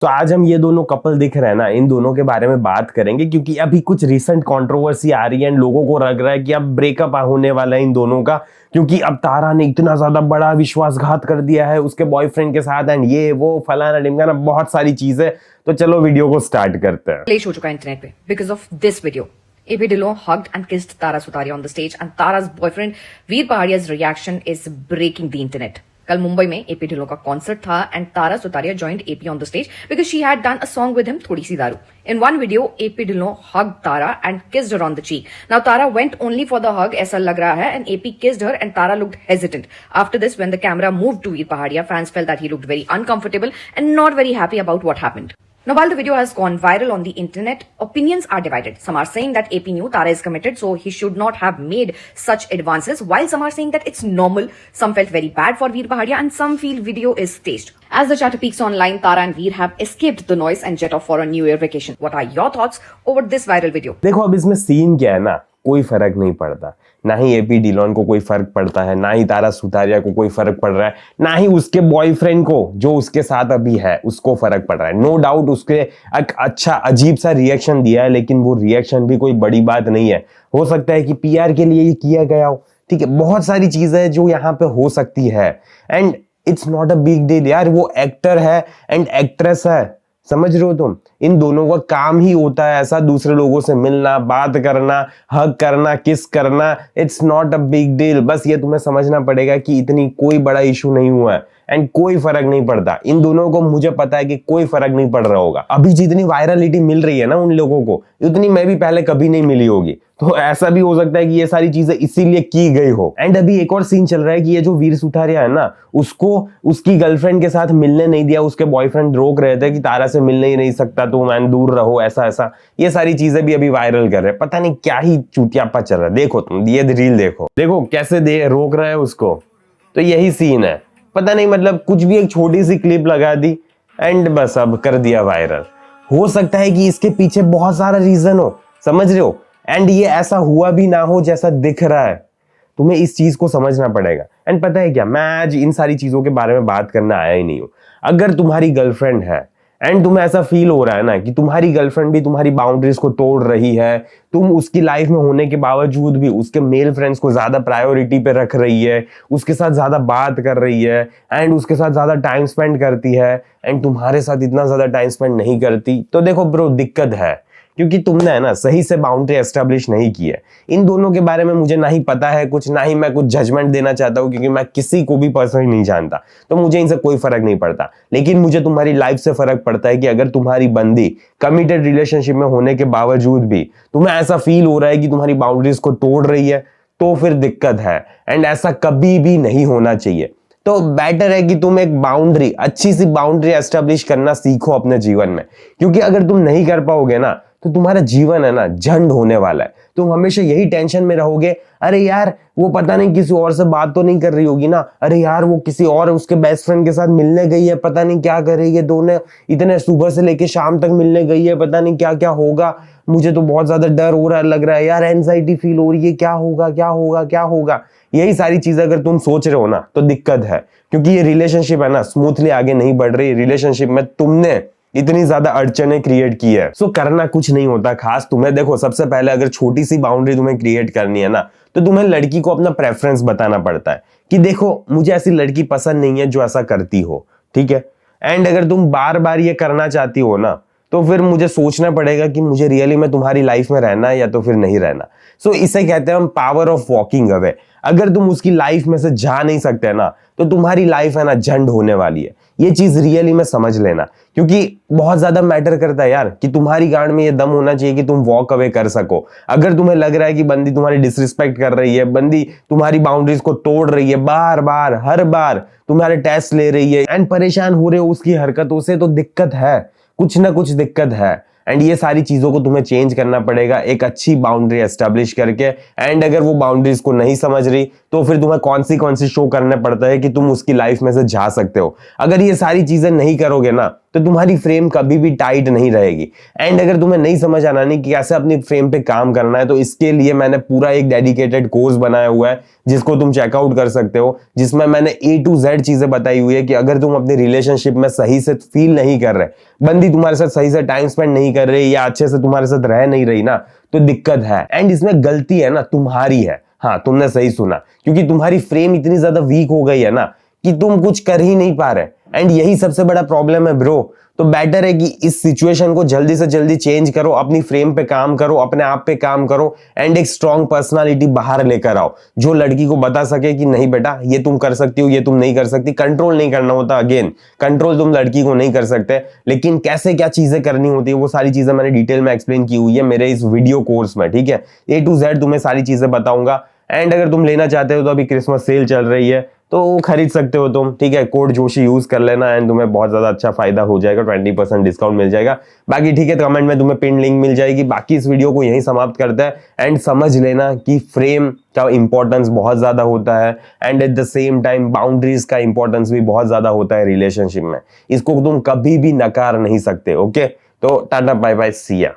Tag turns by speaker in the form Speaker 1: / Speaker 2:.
Speaker 1: तो आज हम ये दोनों कपल दिख रहे हैं ना, इन दोनों के बारे में बात करेंगे क्योंकि अभी कुछ रिसेंट कंट्रोवर्सी आ रही है एंड लोगों को लग रहा है कि अब ब्रेकअप होने वाला है इन दोनों का, क्योंकि अब तारा ने इतना ज्यादा बड़ा विश्वासघात कर दिया है उसके बॉयफ्रेंड के साथ एंड ये वो फलाना ढिमकाना बहुत सारी चीजें। तो चलो वीडियो को स्टार्ट करते हैं।
Speaker 2: क्लेश हो चुका है इंटरनेट पे because of this video. AP Dillon hugged and kissed Tara Sutaria on the stage, and Tara's boyfriend Veer Pahadia's reaction is breaking the internet. कल मुंबई में AP Dillon का कॉन्सर्ट था and Tara Sutaria joined AP on the stage because she had done a song with him, Thodi Si Daru. In one video, AP Dillon hugged Tara and kissed her on the cheek. Now Tara went only for the hug, ऐसा लग रहा है, and AP kissed her and Tara looked hesitant. After this, when the camera moved to Veer Pahadia, fans felt that he looked very uncomfortable and not very happy about what happened. Now, while the video has gone viral on the internet, opinions are divided. Some are saying that AP knew Tara is committed, so he should not have made such advances, while some are saying that it's normal. Some felt very bad for Veer Pahadia, and some feel video is staged. As the chatter peaks online, Tara and Veer have escaped the noise and jet off for a New Year vacation. What are your thoughts over this viral video?
Speaker 1: देखो अब इसमें scene क्या है ना, कोई फर्क नहीं पड़ता, ना ही एपी डिलॉन को कोई फर्क पड़ता है, ना ही तारा सुतारिया को कोई फर्क पड़ रहा है, ना ही उसके बॉयफ्रेंड को जो उसके साथ अभी है उसको फर्क पड़ रहा है। नो डाउट उसके एक अच्छा अजीब सा रिएक्शन दिया है, लेकिन वो रिएक्शन भी कोई बड़ी बात नहीं है। हो सकता है कि पीआर के लिए ये किया गया हो, ठीक है, बहुत सारी चीजें जो यहाँ पे हो सकती है and it's not a big deal यार। वो एक्टर है एंड एक्ट्रेस है, समझ रहे हो तुम। इन दोनों का काम ही होता है ऐसा, दूसरे लोगों से मिलना, बात करना, हग करना, किस करना। It's not a big deal. बस ये तुम्हें समझना पड़ेगा कि इतनी कोई बड़ा इशू नहीं हुआ है एंड कोई फर्क नहीं पड़ता इन दोनों को। मुझे पता है कि कोई फर्क नहीं पड़ रहा होगा। अभी जितनी वायरलिटी मिल रही है ना उन लोगों को, उतनी मैं भी पहले कभी नहीं मिली होगी। तो ऐसा भी हो सकता है कि ये सारी चीजें इसीलिए की गई हो। एंड अभी एक और सीन चल रहा है कि ये जो वीर सुतारिया है ना, उसको उसकी गर्लफ्रेंड के साथ मिलने नहीं दिया। उसके बॉयफ्रेंड रोक रहे थे कि तारा से मिलने ही नहीं सकता तो मैन, दूर रहो, ऐसा ऐसा। ये सारी चीजें भी अभी वायरल कर रहे हैं। पता नहीं क्या ही चूतियापा चल रहा है। देखो तुम ये रील देखो कैसे रोक रहा है उसको। तो यही सीन है। पता नहीं मतलब कुछ भी एक छोटी सी क्लिप लगा दी एंड बस अब कर दिया वायरल। हो सकता है कि इसके पीछे बहुत सारा रीजन हो, समझ रहे हो, एंड ये ऐसा हुआ भी ना हो जैसा दिख रहा है। तुम्हें इस चीज को समझना पड़ेगा। एंड पता है क्या, मैं आज इन सारी चीजों के बारे में बात करना आया ही नहीं हूं। अगर तुम्हारी गर्लफ्रेंड है एंड तुम्हें ऐसा फील हो रहा है ना कि तुम्हारी गर्लफ्रेंड भी तुम्हारी बाउंड्रीज को तोड़ रही है, तुम उसकी लाइफ में होने के बावजूद भी उसके मेल फ्रेंड्स को ज्यादा प्रायोरिटी पे रख रही है, उसके साथ ज्यादा बात कर रही है एंड उसके साथ ज्यादा टाइम स्पेंड करती है एंड तुम्हारे साथ इतना ज्यादा टाइम स्पेंड नहीं करती, तो देखो ब्रो दिक्कत है, क्योंकि तुमने है ना सही से बाउंड्री एस्टेब्लिश नहीं की है। इन दोनों के बारे में मुझे ना ही पता है कुछ, ना ही मैं कुछ जजमेंट देना चाहता हूं, क्योंकि मैं किसी को भी पर्सनली नहीं जानता, तो मुझे इनसे कोई फर्क नहीं पड़ता। लेकिन मुझे तुम्हारी लाइफ से फर्क पड़ता है कि अगर तुम्हारी बंदी कमिटेड रिलेशनशिप में होने के बावजूद भी तुम्हें ऐसा फील हो रहा है कि तुम्हारी बाउंड्रीज को तोड़ रही है, तो फिर दिक्कत है एंड ऐसा कभी भी नहीं होना चाहिए। तो बेटर है कि तुम एक बाउंड्री, अच्छी सी बाउंड्री एस्टेब्लिश करना सीखो अपने जीवन में, क्योंकि अगर तुम नहीं कर पाओगे ना तो तुम्हारा जीवन है ना झंड होने वाला है। तुम हमेशा यही टेंशन में रहोगे, अरे यार वो पता नहीं किसी और से बात तो नहीं कर रही होगी ना, अरे यार वो किसी और उसके बेस्ट फ्रेंड के साथ मिलने गई है, पता नहीं क्या कर रही है, दोनों इतने सुबह से लेके शाम तक मिलने गई है, पता नहीं क्या क्या होगा, मुझे तो बहुत ज्यादा डर हो रहा है, लग रहा है यार, एंजाइटी फील हो रही है, क्या होगा क्या होगा क्या होगा। यही सारी चीजें अगर तुम सोच रहे हो ना तो दिक्कत है, क्योंकि ये रिलेशनशिप है ना स्मूथली आगे नहीं बढ़ रही। रिलेशनशिप में तुमने इतनी ज्यादा अड़चने क्रिएट की है। सो करना कुछ नहीं होता खास तुम्हें। देखो सबसे पहले अगर छोटी सी बाउंड्री तुम्हें क्रिएट करनी है ना, तो तुम्हें लड़की को अपना प्रेफरेंस बताना पड़ता है कि देखो मुझे ऐसी लड़की पसंद नहीं है जो ऐसा करती हो, ठीक है। एंड अगर तुम बार बार ये करना चाहती हो ना, तो फिर मुझे सोचना पड़ेगा कि मुझे रियली में तुम्हारी लाइफ में रहना है या तो फिर नहीं रहना। सो इसे कहते हैं हम पावर ऑफ वॉकिंग अवे। अगर तुम उसकी लाइफ में से जा नहीं सकते ना, तो तुम्हारी लाइफ है ना झंड होने वाली है। ये चीज रियली में समझ लेना, क्योंकि बहुत ज्यादा मैटर करता है यार कि तुम्हारी गांड में ये दम होना चाहिए कि तुम वॉक अवे कर सको। अगर तुम्हें लग रहा है कि बंदी तुम्हारी डिसरिस्पेक्ट कर रही है, बंदी तुम्हारी बाउंड्रीज को तोड़ रही है, बार बार हर बार तुम्हारे टेस्ट ले रही है एंड परेशान हो रहे हो उसकी हरकतों से, तो दिक्कत है, कुछ ना कुछ दिक्कत है। एंड ये सारी चीजों को तुम्हें चेंज करना पड़ेगा एक अच्छी बाउंड्री एस्टेब्लिश करके। एंड अगर वो बाउंड्रीज को नहीं समझ रही, तो फिर तुम्हें कौन सी शो करने पड़ता है कि तुम उसकी लाइफ में से जा सकते हो। अगर ये सारी चीजें नहीं करोगे ना, तो तुम्हारी फ्रेम कभी भी टाइट नहीं रहेगी। एंड अगर तुम्हें नहीं समझ आना नहीं कि कैसे अपनी फ्रेम पे काम करना है, तो इसके लिए मैंने पूरा एक डेडिकेटेड कोर्स बनाया हुआ है जिसको तुम चेकआउट कर सकते हो, जिसमें मैंने A to Z चीजें बताई हुई है कि अगर तुम अपनी रिलेशनशिप में सही से फील नहीं कर रहे, बंदी तुम्हारे साथ सही से टाइम स्पेंड नहीं कर रही या अच्छे से तुम्हारे साथ रह नहीं रही ना, तो दिक्कत है। एंड इसमें गलती है ना तुम्हारी है। हाँ, तुमने सही सुना, क्योंकि तुम्हारी फ्रेम इतनी ज्यादा वीक हो गई है ना कि तुम कुछ कर ही नहीं पा रहे। एंड यही सबसे बड़ा प्रॉब्लम है ब्रो। तो बेटर है कि इस सिचुएशन को जल्दी से जल्दी चेंज करो, अपनी फ्रेम पे काम करो, अपने आप पे काम करो एंड एक स्ट्रॉन्ग पर्सनालिटी बाहर लेकर आओ जो लड़की को बता सके कि नहीं बेटा, ये तुम कर सकती हो, ये तुम नहीं कर सकती। कंट्रोल नहीं करना होता, अगेन कंट्रोल तुम लड़की को नहीं कर सकते, लेकिन कैसे क्या चीजें करनी होती है वो सारी चीजें मैंने डिटेल में एक्सप्लेन की हुई है मेरे इस वीडियो कोर्स में, ठीक है। A to Z तुम्हें सारी चीजें बताऊंगा। एंड अगर तुम लेना चाहते हो तो अभी क्रिसमस सेल चल रही है तो खरीद सकते हो तुम, ठीक है। कोड जोशी यूज कर लेना एंड तुम्हें बहुत ज्यादा अच्छा फायदा हो जाएगा, 20% डिस्काउंट मिल जाएगा। बाकी ठीक है, कमेंट में तुम्हें पिन लिंक मिल जाएगी। बाकी इस वीडियो को यहीं समाप्त करते हैं। एंड समझ लेना कि फ्रेम का इंपॉर्टेंस बहुत ज्यादा होता है and at the same time boundaries का इंपॉर्टेंस भी बहुत ज्यादा होता है रिलेशनशिप में। इसको तुम कभी भी नकार नहीं सकते। ओके, तो टाटा बाय बाय, सी या।